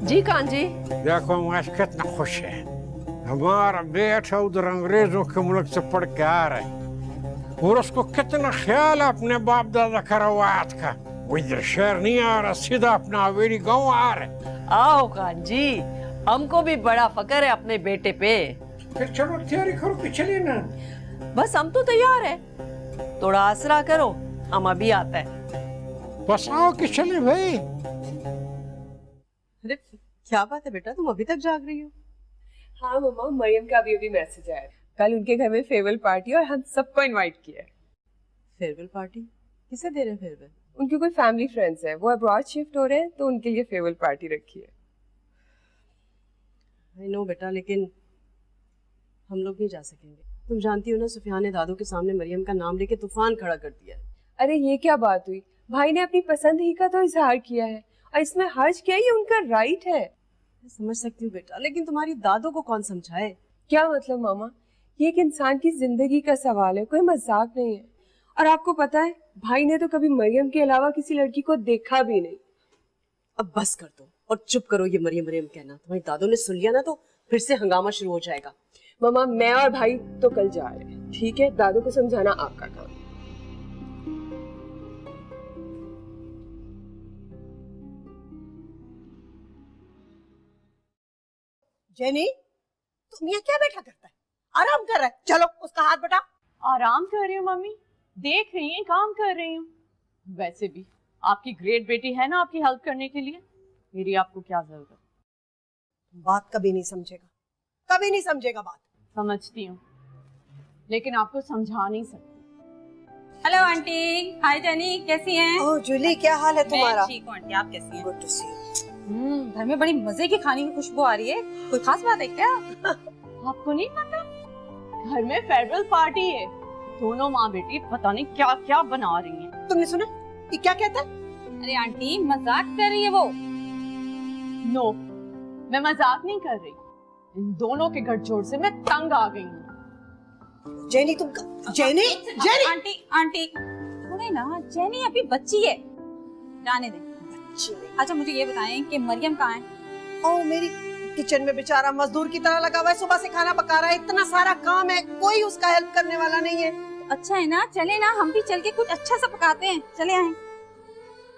जी कान जी। देखो हम आज कितना खुश है, हमारा बेटा उधर अंग्रेजों के मुल्क से पढ़ के आ रहा है और उसको कितना ख्याल है अपने बाप दादा का रवायत का। वो इधर शहर नहीं आ रहा, सीधा अपना हवेली गाँव आ रहा है। आओ कान जी, हमको भी बड़ा फक्र है अपने बेटे पे। फिर चलो तैयारी करो कि चलिए ना। बस हम तो तैयार है, थोड़ा आसरा करो, हम अभी आता है। बस आओ कि चले भाई। अरे क्या बात है बेटा, तुम अभी तक जाग रही हो? हाँ मम्मा, मरियम का अभी मैसेज आया है। कल उनके घर में फेयरवेल पार्टी और हम सबको इनवाइट किया है। Farewell party? किसे दे रहे हैं फेयरवेल? उनके कोई फैमिली फ्रेंड्स हैं, वो अब्रॉड शिफ्ट हो रहे हैं तो उनके लिए फेयरवेल पार्टी रखी है। आई नो बेटा, लेकिन हम लोग नहीं जा सकेंगे। तुम जानती हो ना, सुफियान ने दादू के सामने मरियम का नाम लेके तूफान खड़ा कर दिया है। अरे ये क्या बात हुई, भाई ने अपनी पसंद ही का तो इजहार किया है और इसमें हर्ज क्या है, ये उनका राइट है। मैं समझ सकती हूँ बेटा, लेकिन तुम्हारी दादू को कौन समझाए? क्या मतलब मामा, ये एक इंसान की जिंदगी का सवाल है, कोई मजाक नहीं है। और आपको पता है, भाई ने तो कभी मरियम के अलावा किसी लड़की को देखा भी नहीं। अब बस कर दो और चुप करो ये मरियम मरियम कहना। तुम्हारी दादू ने सुन लिया ना तो फिर से हंगामा शुरू हो जाएगा। मामा, मैं और भाई तो कल जा रहे हैं, ठीक है? दादू को समझाना आपका काम। जेनी, तुम यहाँ क्या बैठा करता है? आराम कर रहा है, चलो उसका हाथ बटा। आराम कर रही हूँ मम्मी, देख रही हैं काम कर रही हूँ। वैसे भी आपकी ग्रेट बेटी है ना आपकी हेल्प करने के लिए, मेरी आपको क्या जरूरत? बात कभी नहीं समझेगा, कभी नहीं समझेगा बात। समझती हूँ लेकिन आपको समझा नहीं सकती। Hello aunty. हाय जेनी, कैसी हैं? ओह जूली, क्या हाल है तुम्हारा? ठीक हूँ आंटी, आप कैसी हैं? Good to see you. घर में बड़ी मजे की खाने की खुशबू आ रही है, कोई खास बात है क्या? आपको नहीं पता, घर में फेयरवेल पार्टी है, दोनों माँ बेटी पता नहीं क्या क्या बना रही हैं। तुमने सुना ये क्या कहता है? अरे आंटी मजाक कर रही है वो। नो, मैं मजाक नहीं कर रही, इन दोनों के गठजोड़ से मैं तंग आ गई हूँ। जेनी तुम जेनी जेनी आंटी आंटी थोड़े ना, जेनी अभी बच्ची है, जाने दें। अच्छा मुझे ये बताएं कि मरियम कहाँ है? ओह मेरी किचन में बेचारा मजदूर की तरह लगा हुआ है, सुबह से खाना पका रहा है, इतना सारा काम है, कोई उसका हेल्प करने वाला नहीं है। अच्छा है ना, चले ना हम भी चल के कुछ अच्छा सा पकाते हैं, चले आए।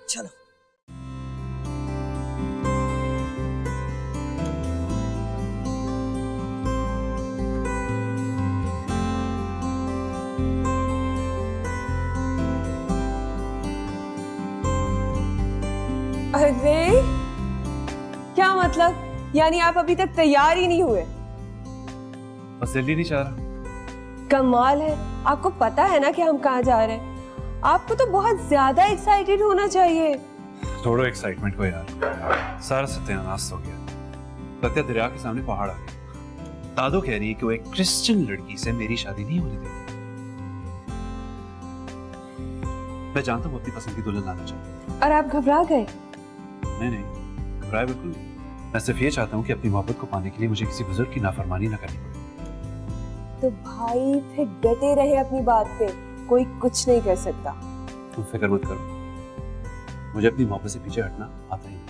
चलो। अरे क्या मतलब, यानी आप अभी तक तैयार ही नहीं हुए? बस जल्दी नहीं चाह रहा। कमाल है, आपको पता है ना कि हम कहाँ जा रहे हैं? आपको तो बहुत ज्यादा एक्साइटेड होना चाहिए। थोड़ा एक्साइटमेंट को यार, सारा सत्यानाश हो गया। सत्या दरिया के सामने पहाड़ आ गया। दादू कह रही है कि वो एक क्रिश्चियन लड़की से मेरी शादी नहीं होने देगी। मैं जानता हूँ अपनी पसंद की दुल्हन लाना चाहती हूँ। और आप घबरा गए? नहीं, घबराए बिल्कुल नहीं। मैं सिर्फ ये चाहता हूँ कि अपनी मोहब्बत को पाने के लिए मुझे किसी बुजुर्ग की नाफरमानी ना करनी पड़े। तो भाई फिर डटे रहे अपनी बात पे, कोई कुछ नहीं कर सकता। तुम फिक्र मत करो, मुझे अपनी मोहब्बत से पीछे हटना आता ही नहीं।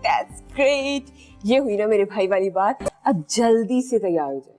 That's great। ये हुई ना मेरे भाई वाली बात, अब जल्दी से तैयार हो जाए।